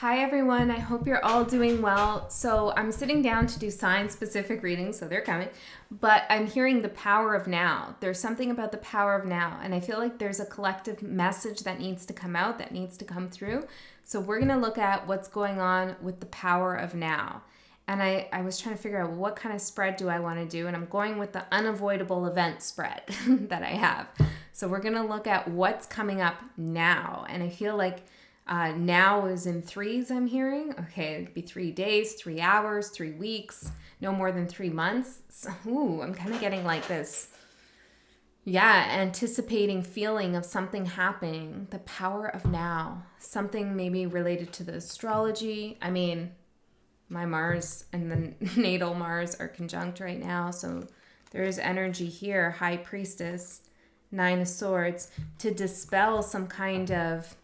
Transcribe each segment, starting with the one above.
Hi everyone, I hope you're all doing well. So I'm sitting down to do sign-specific readings, so they're coming, but I'm hearing the power of now. There's something about the power of now, and I feel like there's a collective message that needs to come out, that needs to come through. So we're going to look at what's going on with the power of now. And I was trying to figure out what kind of spread do I want to do, and I'm going with the unavoidable event spread that I have. So we're going to look at what's coming up now, and I feel like now is in threes, I'm hearing. Okay, it could be 3 days, 3 hours, 3 weeks, no more than 3 months. So, I'm kind of getting like this, anticipating feeling of something happening. The power of now. Something maybe related to the astrology. I mean, my Mars and the natal Mars are conjunct right now, so there is energy here. High Priestess, 9 of Swords, to dispel some kind of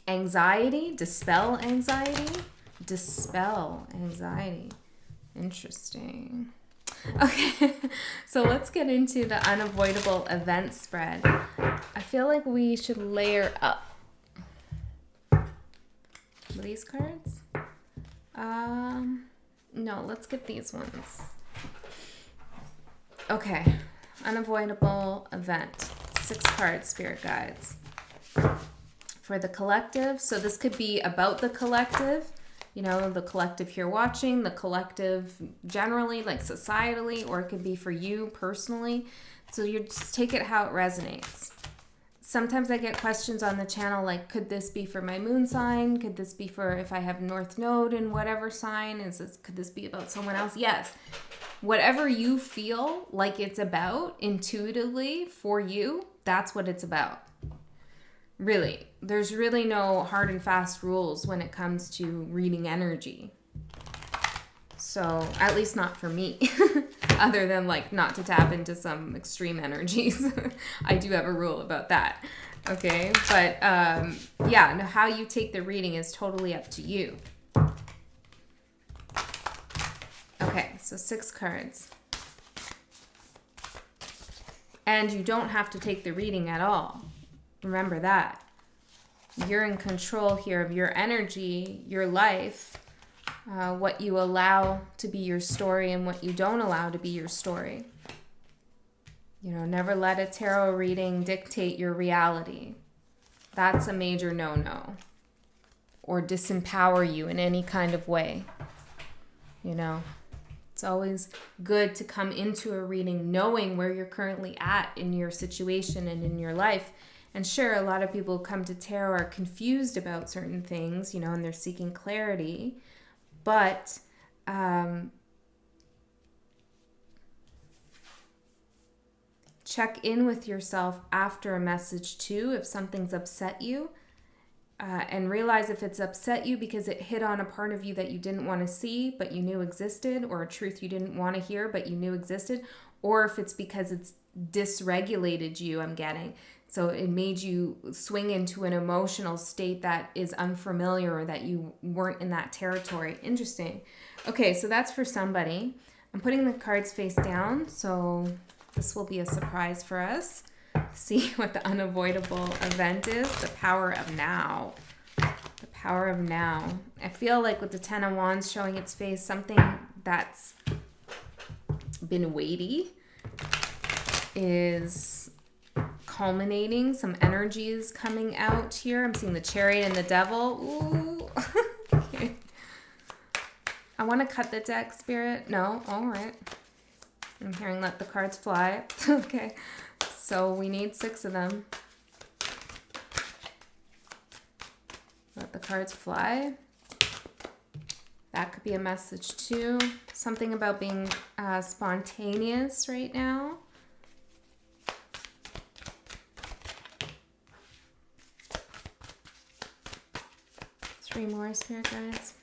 anxiety, dispel anxiety. Interesting. Okay, so let's get into the unavoidable event spread. I feel like we should layer up these cards. No, let's get these ones. Okay, unavoidable event. 6 cards, spirit guides. For the collective, so this could be about the collective, the collective here watching, the collective generally, like societally, or it could be for you personally. So you just take it how it resonates. Sometimes I get questions on the channel like, could this be for my moon sign? Could this be for if I have North Node in whatever sign? Could this be about someone else? Yes. Whatever you feel like it's about intuitively for you, that's what it's about. Really, there's really no hard and fast rules when it comes to reading energy. So, at least not for me, other than like not to tap into some extreme energies. I do have a rule about that. Okay, but how you take the reading is totally up to you. Okay, so 6 cards. And you don't have to take the reading at all. Remember that. You're in control here of your energy, your life, what you allow to be your story and what you don't allow to be your story. Never let a tarot reading dictate your reality. That's a major no-no. Or disempower you in any kind of way. It's always good to come into a reading knowing where you're currently at in your situation and in your life. And sure, a lot of people who come to tarot are confused about certain things, and they're seeking clarity. But check in with yourself after a message too, if something's upset you. And realize if it's upset you because it hit on a part of you that you didn't want to see, but you knew existed, or a truth you didn't want to hear, but you knew existed, or if it's because it's dysregulated you, I'm getting. So it made you swing into an emotional state that is unfamiliar or that you weren't in that territory. Interesting. Okay, so that's for somebody. I'm putting the cards face down, so this will be a surprise for us. See what the unavoidable event is. The power of now. The power of now. I feel like with the 10 of Wands showing its face, something that's been weighty is culminating. Some energy is coming out here. I'm seeing the Chariot and the Devil. Ooh. Okay. I want to cut the deck, Spirit. No? All right. I'm hearing let the cards fly. Okay. So we need 6 of them. Let the cards fly. That could be a message too. Something about being spontaneous right now. Three more, spirit guides.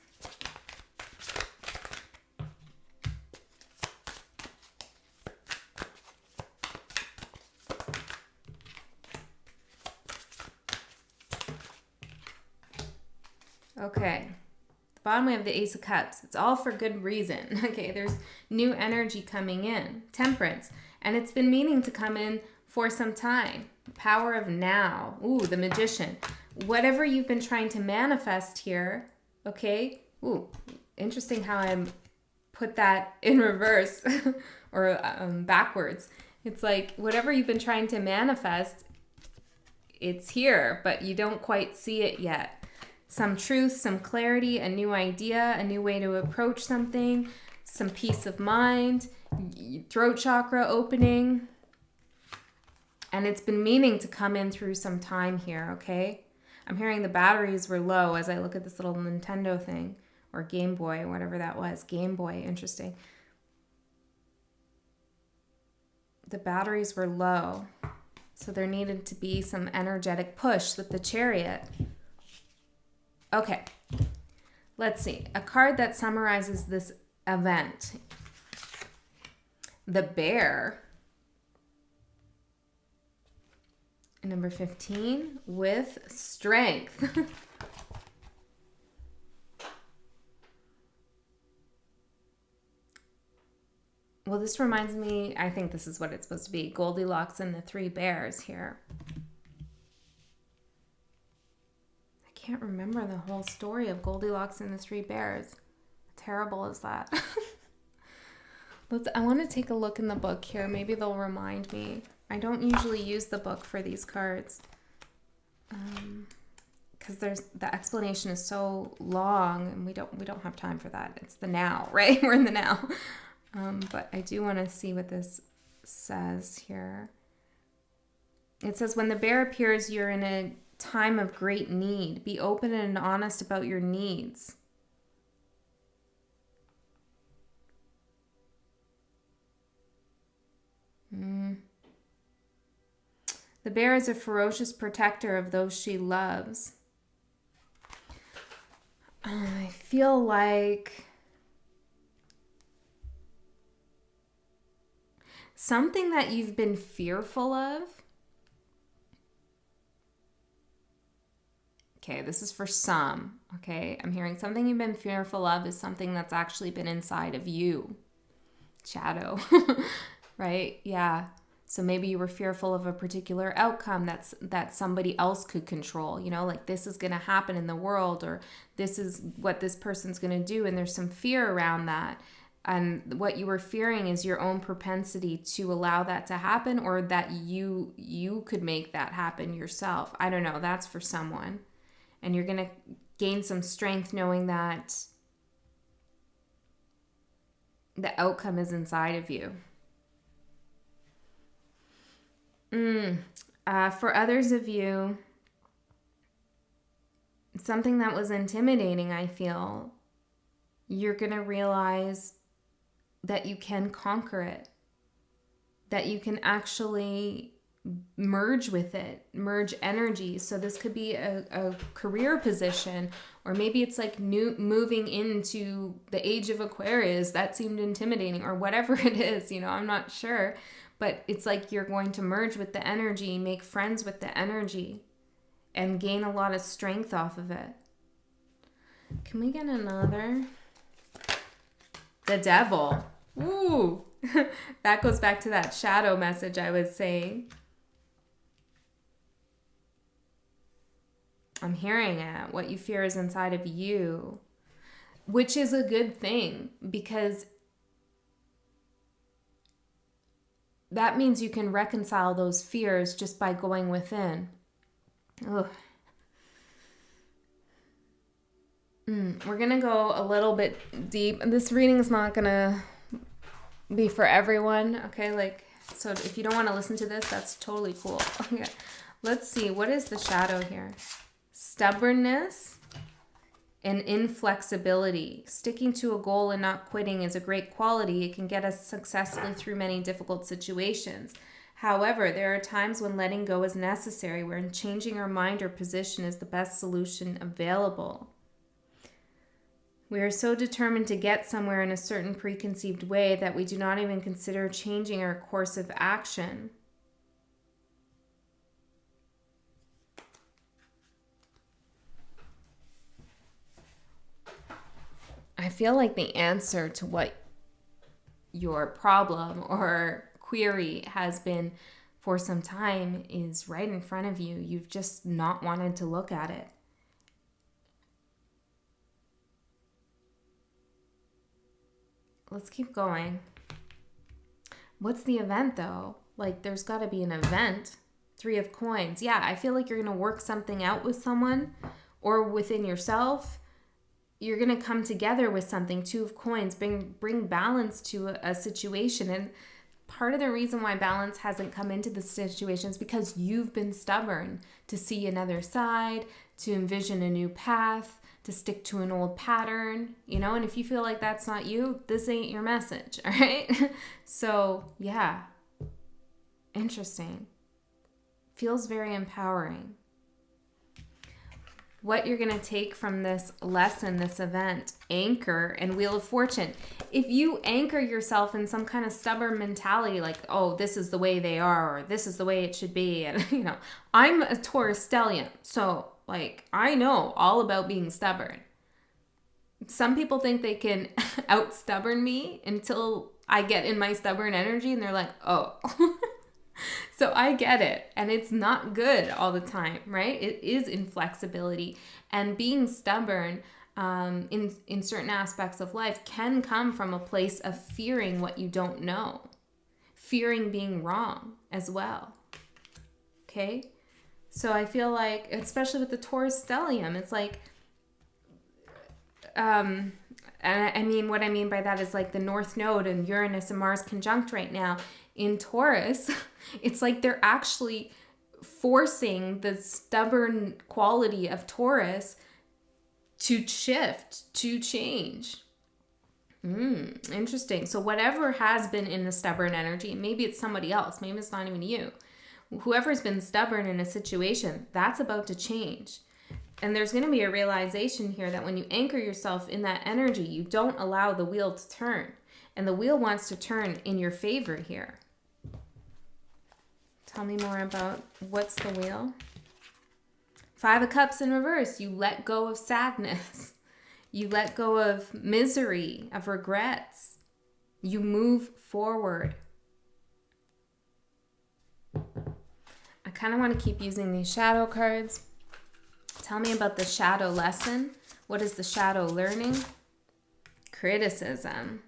Okay. The bottom we have the Ace of Cups. It's all for good reason. Okay, there's new energy coming in. Temperance. And it's been meaning to come in for some time. Power of now. Ooh, the Magician. whatever you've been trying to manifest here, okay? Ooh, interesting how I'm put that in reverse or backwards. It's like whatever you've been trying to manifest, it's here, but you don't quite see it yet. Some truth, some clarity, a new idea, a new way to approach something, some peace of mind, throat chakra opening. And it's been meaning to come in through some time here, okay? I'm hearing the batteries were low as I look at this little Nintendo thing, or Game Boy, whatever that was. Game Boy, interesting. The batteries were low, so there needed to be some energetic push with the Chariot. Okay, let's see. A card that summarizes this event. The Bear. Number 15, with strength. Well, this reminds me, I think this is what it's supposed to be. Goldilocks and the Three Bears here. I can't remember the whole story of Goldilocks and the Three Bears. How terrible is that? I want to take a look in the book here. Maybe they'll remind me. I don't usually use the book for these cards because the explanation is so long and we don't have time for that. It's the now, right? We're in the now. But I do want to see what this says here. It says, when the bear appears, you're in a time of great need. Be open and honest about your needs. The bear is a ferocious protector of those she loves. I feel like something that you've been fearful of. Okay, this is for some. Okay, I'm hearing something you've been fearful of is something that's actually been inside of you. Shadow, right? Yeah. So maybe you were fearful of a particular outcome that somebody else could control, you know, like this is going to happen in the world, or this is what this person's going to do. And there's some fear around that. And what you were fearing is your own propensity to allow that to happen, or that you could make that happen yourself. I don't know. That's for someone. And you're going to gain some strength knowing that the outcome is inside of you. For others of you, something that was intimidating, I feel, you're going to realize that you can conquer it, that you can actually merge with it, merge energy. So this could be a career position, or maybe it's like moving into the age of Aquarius. That seemed intimidating, or whatever it is, you know, I'm not sure. But it's like you're going to merge with the energy, make friends with the energy, and gain a lot of strength off of it. Can we get another? The Devil. Ooh, that goes back to that shadow message I was saying. I'm hearing it. What you fear is inside of you, which is a good thing, because that means you can reconcile those fears just by going within. Ugh. We're going to go a little bit deep. This reading is not going to be for everyone, okay? Like, so if you don't want to listen to this, that's totally cool. Okay. Let's see. What is the shadow here? Stubbornness and inflexibility. Sticking to a goal and not quitting is a great quality. It can get us successfully through many difficult situations. However, there are times when letting go is necessary, when changing our mind or position is the best solution available. We are so determined to get somewhere in a certain preconceived way that we do not even consider changing our course of action. I feel like the answer to what your problem or query has been for some time is right in front of you. You've just not wanted to look at it. Let's keep going. What's the event though? Like there's got to be an event. 3 of coins. Yeah, I feel like you're going to work something out with someone or within yourself. You're going to come together with something. 2 of coins. Bring balance to a situation. And part of the reason why balance hasn't come into the situation is because you've been stubborn to see another side, to envision a new path, to stick to an old pattern, you know, and if you feel like that's not you, this ain't your message, all right? So, yeah, interesting. Feels very empowering. What you're going to take from this lesson, this event, anchor and Wheel of Fortune. If you anchor yourself in some kind of stubborn mentality, like, oh, this is the way they are, or this is the way it should be, and, you know, I'm a Taurus stellium, so like, I know all about being stubborn. Some people think they can out-stubborn me until I get in my stubborn energy and they're like, oh. So I get it. And it's not good all the time, right? It is inflexibility. And being stubborn in certain aspects of life can come from a place of fearing what you don't know. Fearing being wrong as well. Okay? So I feel like, especially with the Taurus stellium, it's like, and I mean, what I mean by that is like the North Node and Uranus and Mars conjunct right now in Taurus. It's like they're actually forcing the stubborn quality of Taurus to shift, to change. Interesting. So whatever has been in the stubborn energy, maybe it's somebody else, maybe it's not even you. Whoever's been stubborn in a situation, that's about to change. And there's going to be a realization here that when you anchor yourself in that energy, you don't allow the wheel to turn. And the wheel wants to turn in your favor here. Tell me more about what's the wheel. 5 of Cups in reverse. You let go of sadness. You let go of misery, of regrets. You move forward. I kind of want to keep using these shadow cards. Tell me about the shadow lesson. What is the shadow learning? Criticism.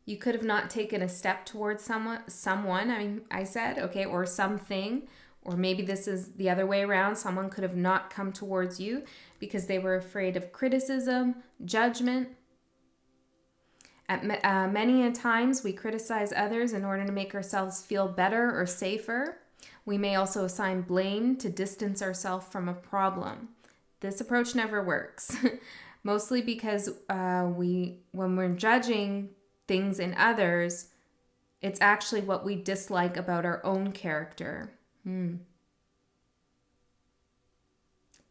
You could have not taken a step towards someone, I said, okay, or something, or maybe this is the other way around. Someone could have not come towards you because they were afraid of criticism, judgment. At many a times, we criticize others in order to make ourselves feel better or safer. We may also assign blame to distance ourselves from a problem. This approach never works, mostly because when we're judging things in others, it's actually what we dislike about our own character.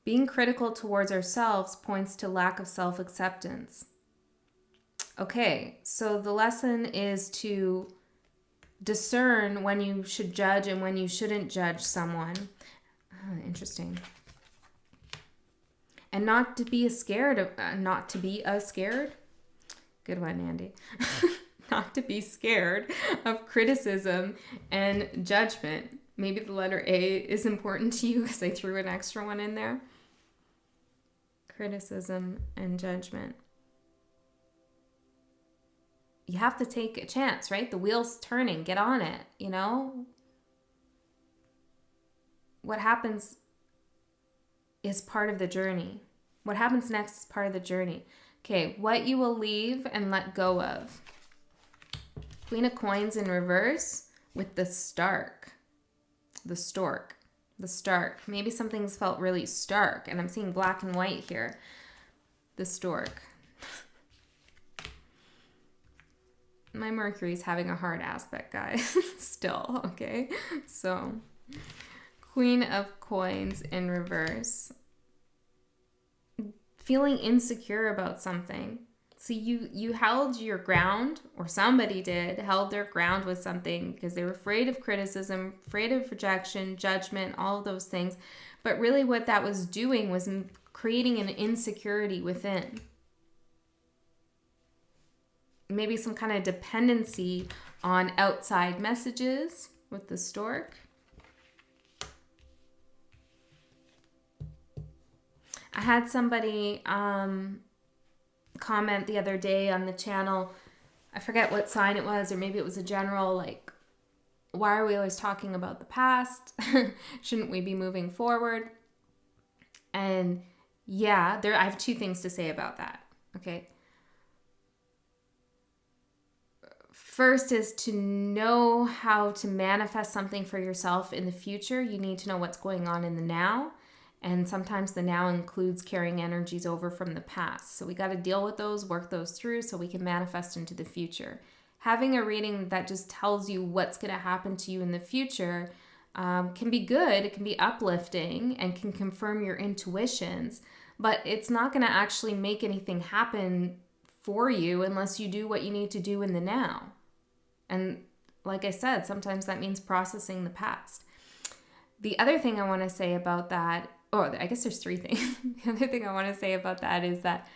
Being critical towards ourselves points to lack of self-acceptance. Okay, so the lesson is to discern when you should judge and when you shouldn't judge someone. Interesting. And not to be scared of, good one, Andy. Not to be scared of criticism and judgment. Maybe the letter A is important to you because I threw an extra one in there. Criticism and judgment. You have to take a chance, right? The wheel's turning. Get on it, you know? What happens is part of the journey. What happens next is part of the journey. Okay, what you will leave and let go of. Queen of Coins in reverse with the Stark. The Stork. The Stark. Maybe something's felt really stark, and I'm seeing black and white here. The Stork. My Mercury's having a hard aspect, guys. Still, okay? So, Queen of Coins in reverse. Feeling insecure about something. So you held your ground, or somebody did, held their ground with something because they were afraid of criticism, afraid of rejection, judgment, all of those things. But really what that was doing was creating an insecurity within. Maybe some kind of dependency on outside messages with the Stork. I had somebody comment the other day on the channel. I forget what sign it was, or maybe it was a general, like, why are we always talking about the past? Shouldn't we be moving forward? And yeah, I have two things to say about that. Okay. First is to know how to manifest something for yourself in the future. You need to know what's going on in the now. And sometimes the now includes carrying energies over from the past. So we got to deal with those, work those through so we can manifest into the future. Having a reading that just tells you what's going to happen to you in the future can be good. It can be uplifting and can confirm your intuitions, but it's not going to actually make anything happen for you unless you do what you need to do in the now. And like I said, sometimes that means processing the past. The other thing I want to say about that, I guess there's three things. The other thing I want to say about that is that,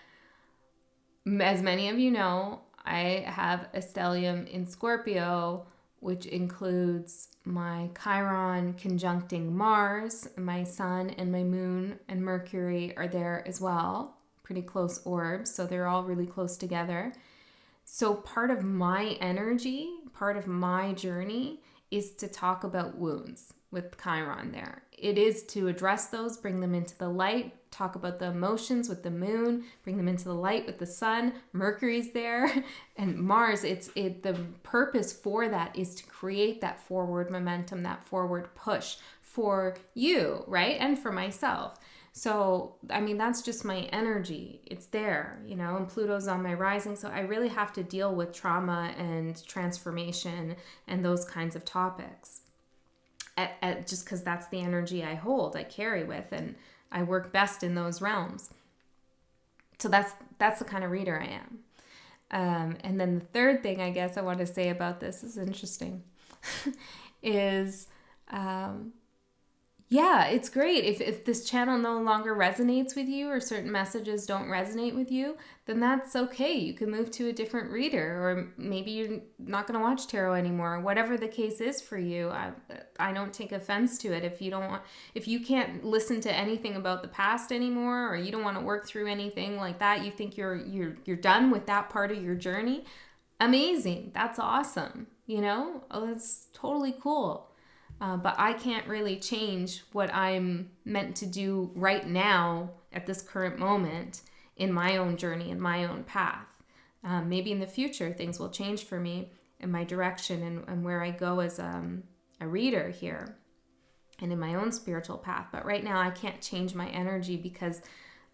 as many of you know, I have a stellium in Scorpio, which includes my Chiron conjuncting Mars. My sun and my moon and Mercury are there as well. Pretty close orbs, so they're all really close together. So part of my energy, part of my journey is to talk about wounds with Chiron there. It is to address those, bring them into the light, talk about the emotions with the moon, bring them into the light with the sun. Mercury's there, and Mars. The purpose for that is to create that forward momentum, that forward push for you, right? And for myself. So, I mean, that's just my energy. It's there, and Pluto's on my rising. So I really have to deal with trauma and transformation and those kinds of topics. Just because that's the energy I hold, I carry with, and I work best in those realms. So that's the kind of reader I am. And then the third thing I guess I want to say about this is interesting, is yeah, it's great. If this channel no longer resonates with you, or certain messages don't resonate with you, then that's okay. You can move to a different reader, or maybe you're not going to watch tarot anymore. Whatever the case is for you, I don't take offense to it. If you can't listen to anything about the past anymore, or you don't want to work through anything like that, you think you're done with that part of your journey, amazing. That's awesome. That's totally cool. But I can't really change what I'm meant to do right now at this current moment in my own journey, in my own path. Maybe in the future things will change for me in my direction and where I go as a reader here and in my own spiritual path. But right now I can't change my energy because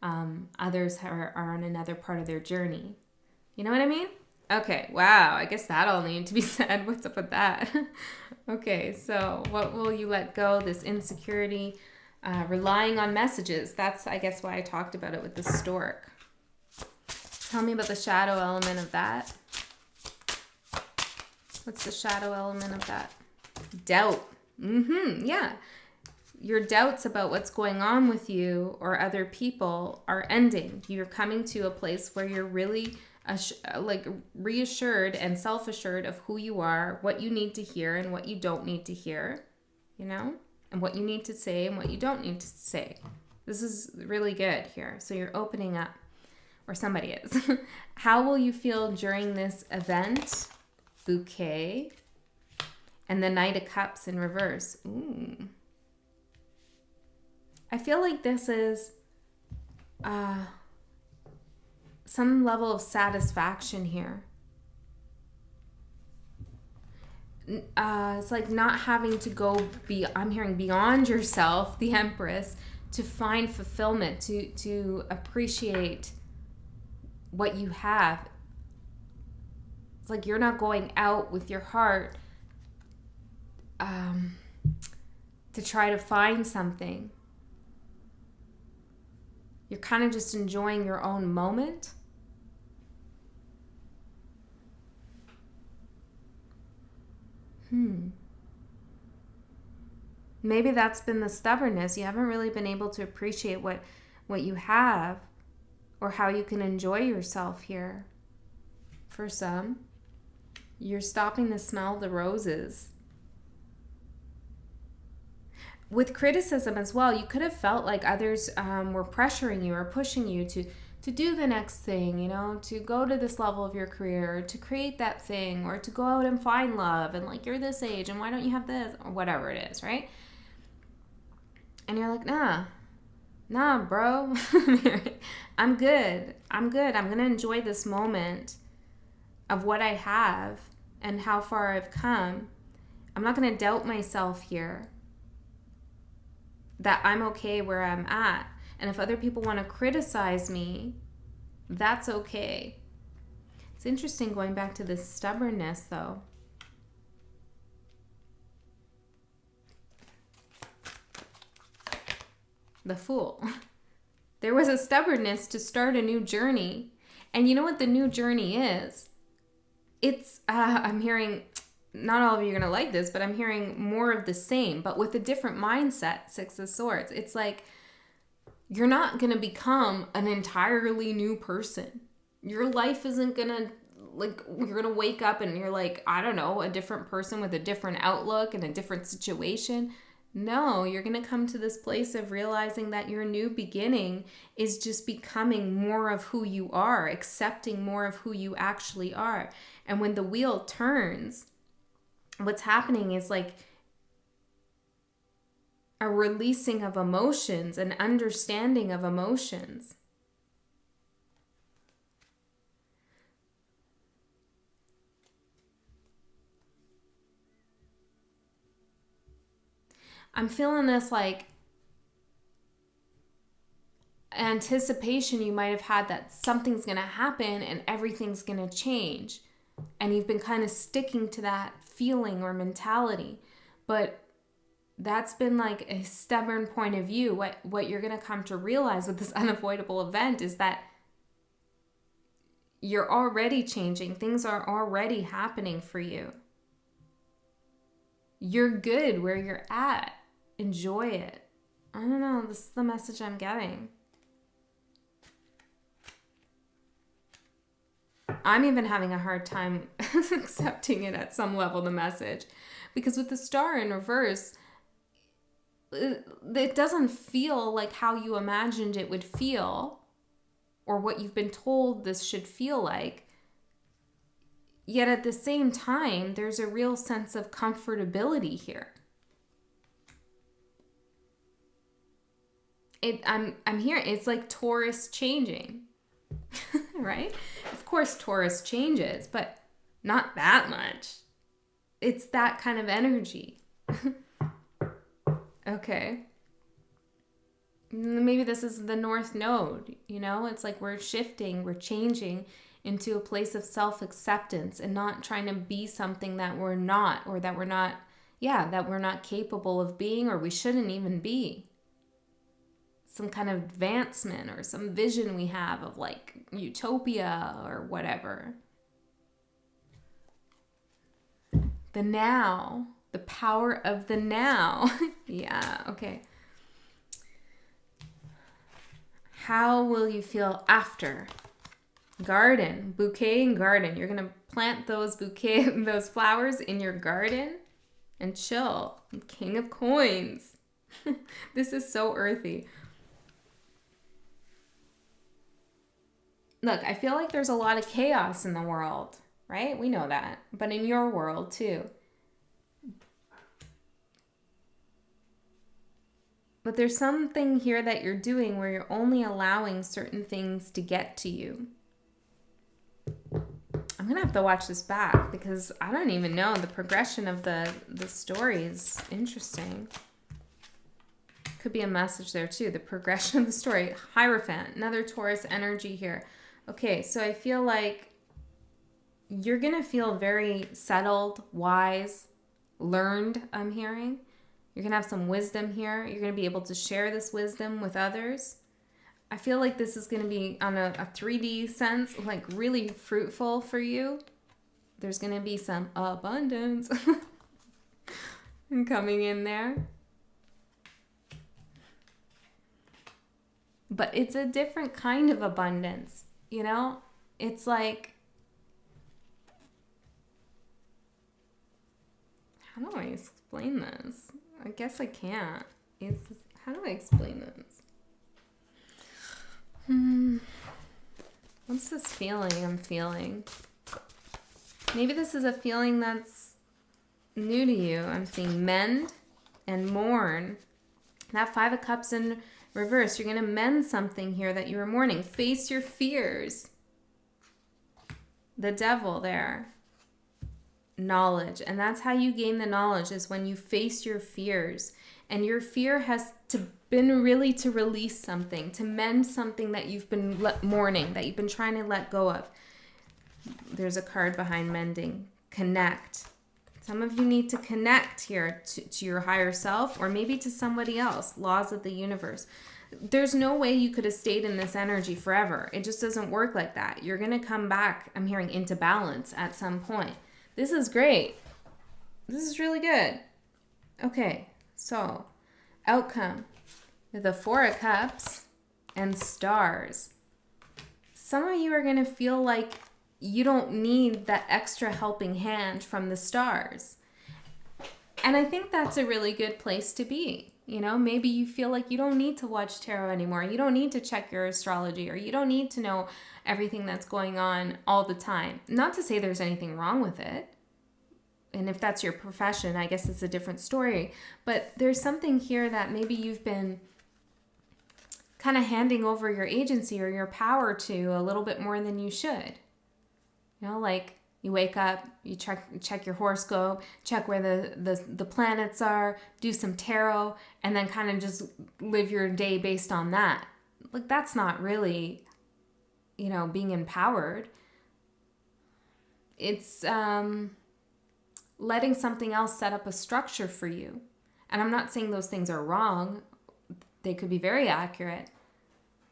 others are on another part of their journey. You know what I mean? Okay, wow, I guess that all needed to be said. What's up with that? Okay, so what will you let go? This insecurity, relying on messages. That's, I guess, why I talked about it with the stork. Tell me about the shadow element of that. What's the shadow element of that? Doubt. Yeah. Your doubts about what's going on with you or other people are ending. You're coming to a place where you're really reassured and self-assured of who you are, what you need to hear and what you don't need to hear, and what you need to say and what you don't need to say. This is really good here. So you're opening up, or somebody is. How will you feel during this event? Bouquet. And the Knight of Cups in reverse. Ooh. I feel like this is some level of satisfaction here. It's like not having to go I'm hearing beyond yourself, the Empress, to find fulfillment, to appreciate what you have. It's like you're not going out with your heart to try to find something. You're kind of just enjoying your own moment. Maybe that's been the stubbornness. You haven't really been able to appreciate what you have or how you can enjoy yourself here. For some, you're stopping to smell the roses. with criticism as well, you could have felt like others were pressuring you or pushing you to do the next thing, you know, to go to this level of your career, or to create that thing, or to go out and find love, and like, you're this age and why don't you have this, or whatever it is, right? And you're like, nah, bro. I'm good. I'm going to enjoy this moment of what I have and how far I've come. I'm not going to doubt myself here, that I'm okay where I'm at. And if other people want to criticize me, that's okay. It's interesting going back to this stubbornness, though. The Fool. There was a stubbornness to start a new journey. And you know what the new journey is? It's, I'm hearing, not all of you are going to like this, but I'm hearing more of the same, but with a different mindset, Six of Swords. It's like, you're not going to become an entirely new person. Your life isn't going to, like, you're going to wake up and you're like, I don't know, a different person with a different outlook and a different situation. No, you're going to come to this place of realizing that your new beginning is just becoming more of who you are, accepting more of who you actually are. And when the wheel turns, what's happening is like a releasing of emotions, an understanding of emotions. I'm feeling this like anticipation you might have had that something's going to happen and everything's going to change. And you've been kind of sticking to that feeling or mentality. But that's been like a stubborn point of view. What you're going to come to realize with this unavoidable event is that you're already changing. Things are already happening for you. You're good where you're at. Enjoy it. I don't know. This is the message I'm getting. I'm even having a hard time accepting it at some level, the message. Because with the Star in reverse, it doesn't feel like how you imagined it would feel or what you've been told this should feel like. Yet at the same time, there's a real sense of comfortability here. I'm here. It's like Taurus changing, right? Of course, Taurus changes, but not that much. It's that kind of energy. Okay. Maybe this is the North Node, you know? It's like we're shifting, we're changing into a place of self-acceptance and not trying to be something that we're not, or that we're not, that we're not capable of being, or we shouldn't even be. Some kind of advancement or some vision we have of like utopia or whatever. The now, the power of the now. Yeah, okay. How will you feel after? Garden, bouquet and garden. You're going to plant those those flowers in your garden and chill. King of Coins. This is so earthy. Look, I feel like there's a lot of chaos in the world, right? We know that. But in your world, too. But there's something here that you're doing where you're only allowing certain things to get to you. I'm going to have to watch this back because I don't even know. The progression of the story is interesting. Could be a message there, too. The progression of the story. Hierophant, another Taurus energy here. Okay, so I feel like you're going to feel very settled, wise, learned, I'm hearing. You're going to have some wisdom here. You're going to be able to share this wisdom with others. I feel like this is going to be on a 3D sense, like really fruitful for you. There's going to be some abundance coming in there. But it's a different kind of abundance. You know, it's like, how do I explain this? I guess I can't. How do I explain this? What's this feeling I'm feeling? Maybe this is a feeling that's new to you. I'm seeing mend and mourn. That 5 of Cups in reverse. You're going to mend something here that you were mourning. Face your fears. The Devil there. Knowledge. And that's how you gain the knowledge, is when you face your fears. And your fear has been really to release something, to mend something that you've been mourning, that you've been trying to let go of. There's a card behind mending. Connect. Some of you need to connect here to your higher self, or maybe to somebody else. Laws of the universe. There's no way you could have stayed in this energy forever. It just doesn't work like that. You're going to come back, I'm hearing, into balance at some point. This is great. This is really good. Okay, so outcome. The 4 of Cups and Stars. Some of you are going to feel like you don't need that extra helping hand from the stars. And I think that's a really good place to be. You know, maybe you feel like you don't need to watch tarot anymore. You don't need to check your astrology, or you don't need to know everything that's going on all the time. Not to say there's anything wrong with it. And if that's your profession, I guess it's a different story. But there's something here that maybe you've been kind of handing over your agency or your power to a little bit more than you should. You know, like you wake up, you check your horoscope, check where the planets are, do some tarot, and then kind of just live your day based on that. Like, that's not really, you know, being empowered. It's letting something else set up a structure for you. And I'm not saying those things are wrong. They could be very accurate.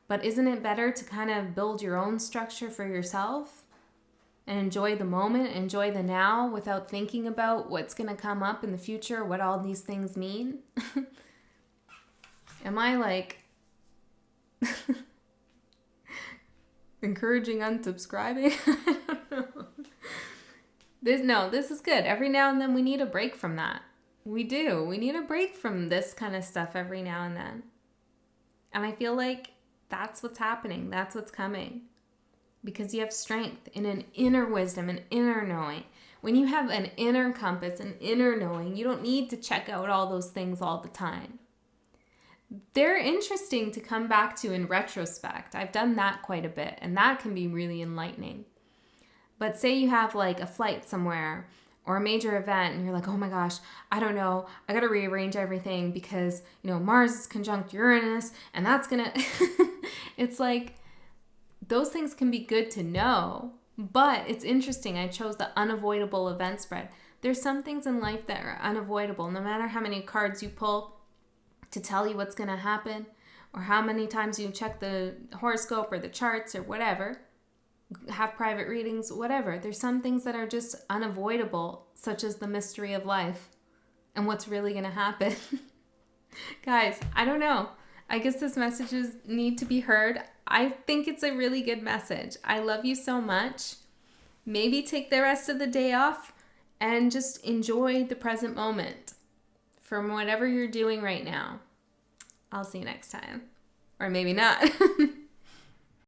But isn't it better to kind of build your own structure for yourself? And enjoy the moment, enjoy the now, without thinking about what's going to come up in the future, what all these things mean? Am I like encouraging unsubscribing? I don't know. This is good. Every now and then we need a break from that. We do. We need a break from this kind of stuff every now and then. And I feel like that's what's happening. That's what's coming. Because you have strength in an inner wisdom, an inner knowing. When you have an inner compass, an inner knowing, you don't need to check out all those things all the time. They're interesting to come back to in retrospect. I've done that quite a bit, and that can be really enlightening. But say you have like a flight somewhere or a major event, and you're like, oh my gosh, I don't know, I got to rearrange everything because, you know, Mars is conjunct Uranus, and that's going to... It's like... Those things can be good to know, but it's interesting. I chose the unavoidable event spread. There's some things in life that are unavoidable. No matter how many cards you pull to tell you what's going to happen, or how many times you check the horoscope or the charts or whatever, have private readings, whatever. There's some things that are just unavoidable, such as the mystery of life and what's really going to happen. Guys, I don't know. I guess this messages need to be heard. I think it's a really good message. I love you so much. Maybe take the rest of the day off and just enjoy the present moment from whatever you're doing right now. I'll see you next time. Or maybe not.